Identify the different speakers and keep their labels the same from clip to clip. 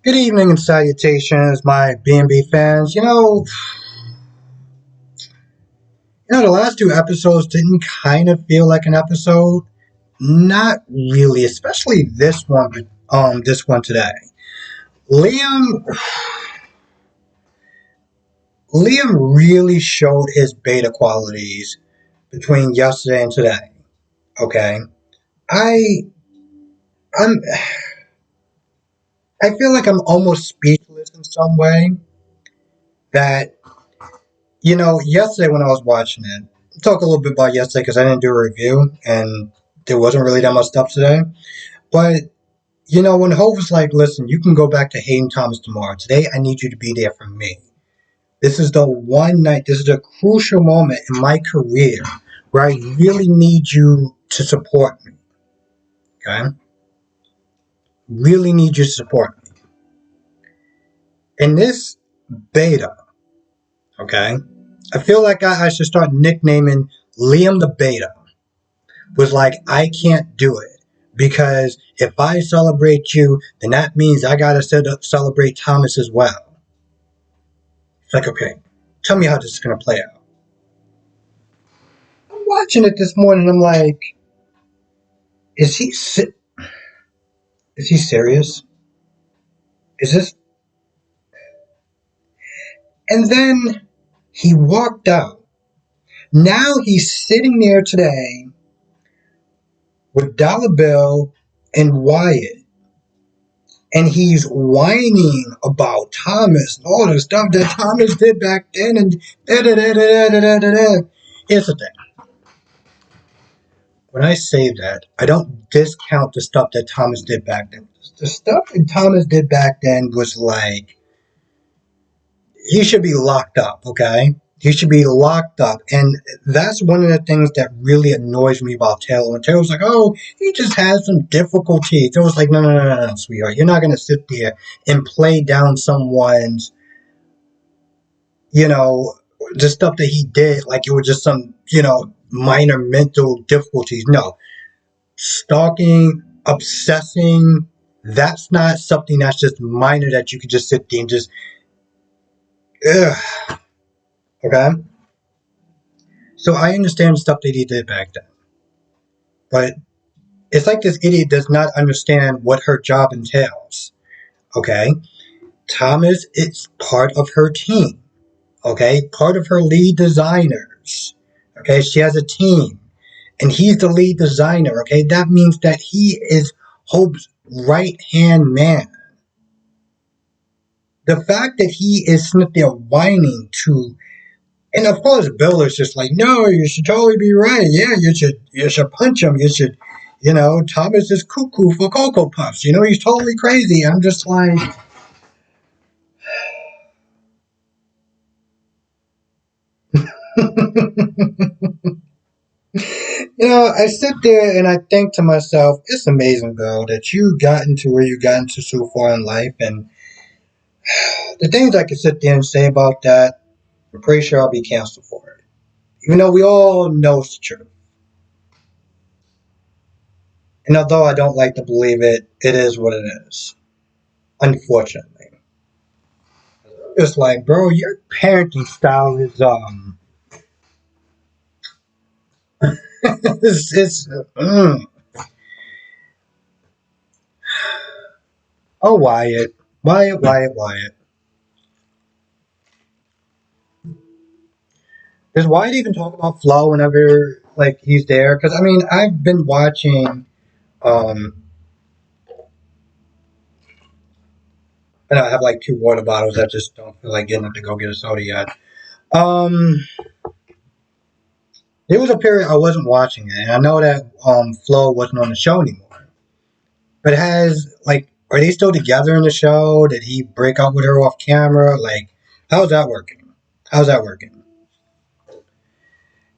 Speaker 1: Good evening and salutations, my B&B fans. The last two episodes didn't kind of feel like an episode. Not really, especially this one. This one today. Liam, Liam really showed his beta qualities between yesterday and today. Okay, I, I'm, I feel like I'm almost speechless in some way. That yesterday when I was watching it, talk a little bit about yesterday because I didn't do a review and there wasn't really that much stuff today. But when Hope was like, "Listen, you can go back to Hayden Thomas tomorrow. Today, I need you to be there for me. This is the one night. This is a crucial moment in my career where I really need you to support me. Okay, really need you to support me." In this beta, okay, I feel like I should start nicknaming Liam the Beta. Was like, I can't do it because if I celebrate you, then that means I gotta celebrate Thomas as well. It's like, okay, tell me how this is gonna play out. I'm watching it this morning. I'm like, is he is he serious? Is this? And then he walked out. Now he's sitting there today with Dollar Bill and Wyatt, and he's whining about Thomas and all the stuff that Thomas did back then, and da da da da da da da da. Here's the thing: when I say that, I don't discount the stuff that Thomas did back then. The stuff that Thomas did back then was like, he should be locked up, okay? He should be locked up. And that's one of the things that really annoys me about Taylor. When Taylor's like, oh, he just has some difficulties. It was like, no, no, no, no, no, sweetheart. You're not going to sit there and play down someone's, you know, the stuff that he did like it was just some, minor mental difficulties. No. Stalking, obsessing, that's not something that's just minor that you could just sit there and just, ugh, okay? So I understand the stuff that he did back then. But it's like this idiot does not understand what her job entails. Okay? Thomas is part of her team. Okay? Part of her lead designers. Okay? She has a team. And he's the lead designer. Okay? That means that he is Hope's right hand man. The fact that he is sitting there whining to, and of course Bill is just like, no, you should totally be right. Yeah, you should punch him. You should, Thomas is cuckoo for Cocoa Puffs. He's totally crazy. I'm just like, I sit there and I think to myself, it's amazing, Bill, that you got into where you got into so far in life. And the things I could sit there and say about that, I'm pretty sure I'll be canceled for it. Even though we all know it's true. And although I don't like to believe it, it is what it is. Unfortunately. It's like, bro, your parenting style is it's oh, Wyatt. Does Wyatt even talk about Flo whenever like he's there? Because I mean, I've been watching um and I have like two water bottles. I just don't feel like getting up to go get a soda yet. Um, there was a period I wasn't watching it, and I know that Flo wasn't on the show anymore. But has like, are they still together in the show? Did he break up with her off camera? Like, how's that working? How's that working?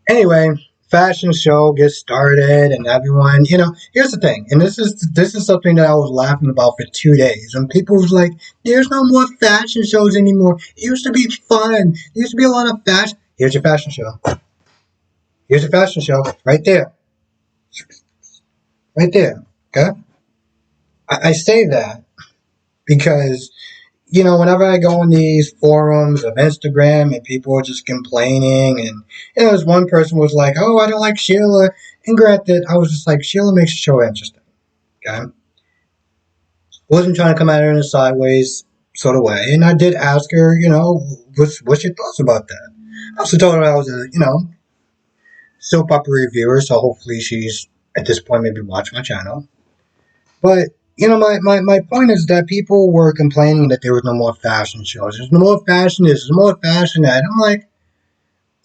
Speaker 1: Anyway, fashion show gets started, and everyone, here's the thing, and this is something that I was laughing about for 2 days, and people was like, "There's no more fashion shows anymore. It used to be fun. There used to be a lot of fashion." Here's your fashion show. Here's your fashion show, right there, right there. Okay, I say that because whenever I go on these forums of Instagram and people are just complaining, and there's one person was like, "Oh, I don't like Sheila," and granted, I was just like, Sheila makes the show interesting. Okay, wasn't trying to come at her in a sideways sort of way, and I did ask her, what's your thoughts about that? I also told her I was a soap opera reviewer, so hopefully she's at this point maybe watch my channel. But my point is that people were complaining that there was no more fashion shows. There's no more fashion this, there's more fashion that. I'm like,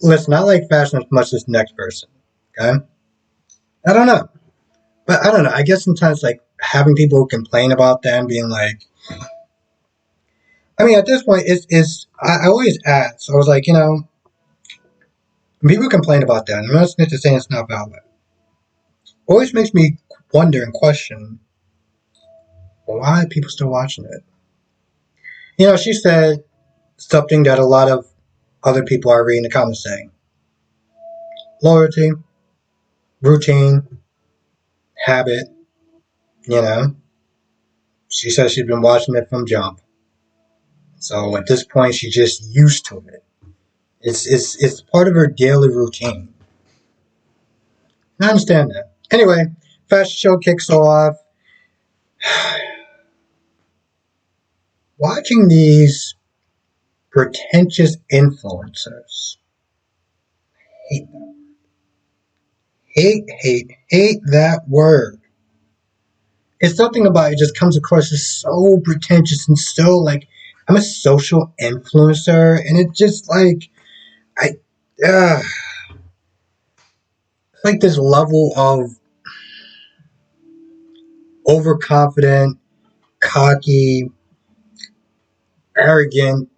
Speaker 1: listen, I like fashion as much as the next person. Okay? I don't know. But I don't know. I guess sometimes like having people complain about that and being like, I mean, at this point, I always ask. I was like, when people complain about that, and I'm not saying it's not valid. Always makes me wonder and question, well, why are people still watching it? She said something that a lot of other people are reading the comments saying. Loyalty, routine, habit, you know. She says she's been watching it from jump. So at this point she's just used to it. It's part of her daily routine. I understand that. Anyway, fashion show kicks off. Watching these pretentious influencers. Hate them. Hate that word. It's something about it just comes across as so pretentious and so like I'm a social influencer, and it just like I uh, like this level of overconfident, cocky, arrogant.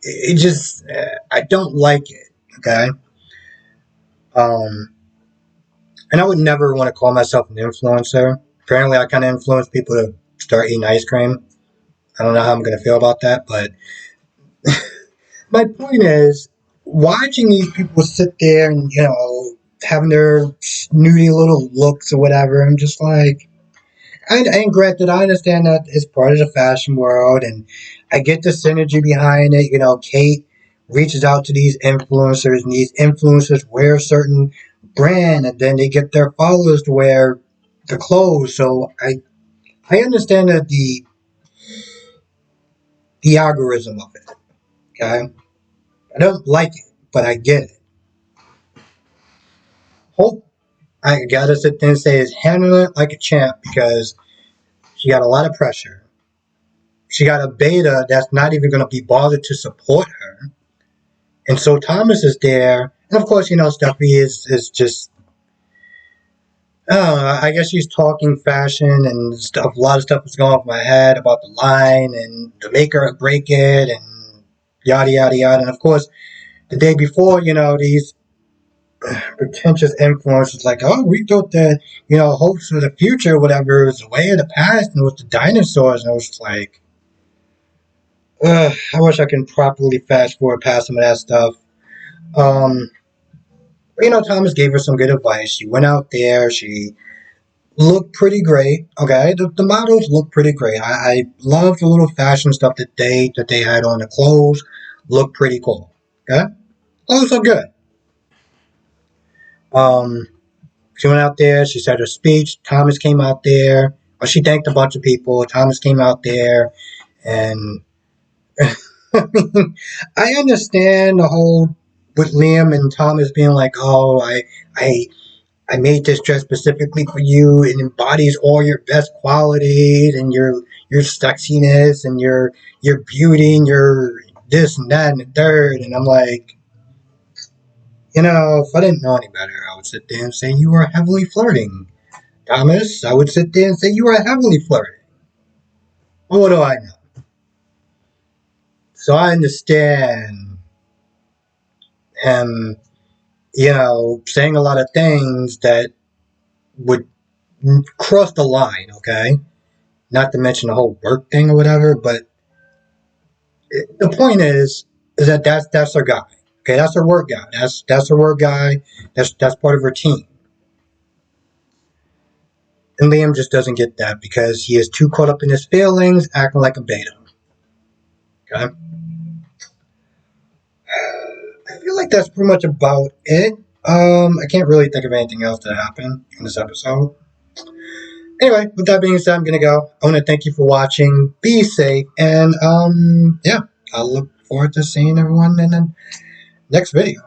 Speaker 1: It just I don't like it. Okay, um, and I would never want to call myself an influencer. Apparently, I kind of influence people to start eating ice cream. I don't know how I'm going to feel about that, but my point is, watching these people sit there and having their snooty little looks or whatever, I'm just like, and granted, I understand that it's part of the fashion world, and I get the synergy behind it. Kate reaches out to these influencers, and these influencers wear a certain brand, and then they get their followers to wear the clothes. So I understand that the algorithm of it. Okay, I don't like it, but I get it. Hope I gotta sit there and say is handling it like a champ because she got a lot of pressure. She got a beta that's not even going to be bothered to support her. And so Thomas is there. And of course, Steffi is just, I guess she's talking fashion and stuff. A lot of stuff was going off my head about the line and the make or break it and yada, yada, yada. And of course, the day before, these pretentious influencers like, oh, we thought that, hopes for the future, whatever, was the way of the past and it was the dinosaurs. And I was like, I wish I can properly fast forward past some of that stuff. Um, Thomas gave her some good advice. She went out there. She looked pretty great. Okay, the models looked pretty great. I love the little fashion stuff that they had on the clothes. Looked pretty cool. Okay, clothes look good. Um, she went out there. She said her speech. Thomas came out there. Well, she thanked a bunch of people. Thomas came out there, and I mean, I understand the whole with Liam and Thomas being like, "Oh, I, I made this dress specifically for you. It embodies all your best qualities and your sexiness and your beauty and your this and that and the third." And I'm like, if I didn't know any better, I would sit there and say you are heavily flirting, Thomas. I would sit there and say you are heavily flirting. Well, what do I know? So I understand him, saying a lot of things that would cross the line, okay? Not to mention the whole work thing or whatever, but the point is that that's her guy. Okay, that's her work guy. That's her work guy. That's part of her team. And Liam just doesn't get that because he is too caught up in his feelings, acting like a beta. Okay? I feel like that's pretty much about it. I can't really think of anything else that happened in this episode. Anyway, with that being said, I'm gonna go. I want to thank you for watching. Be safe, and yeah, I'll look forward to seeing everyone in the next video.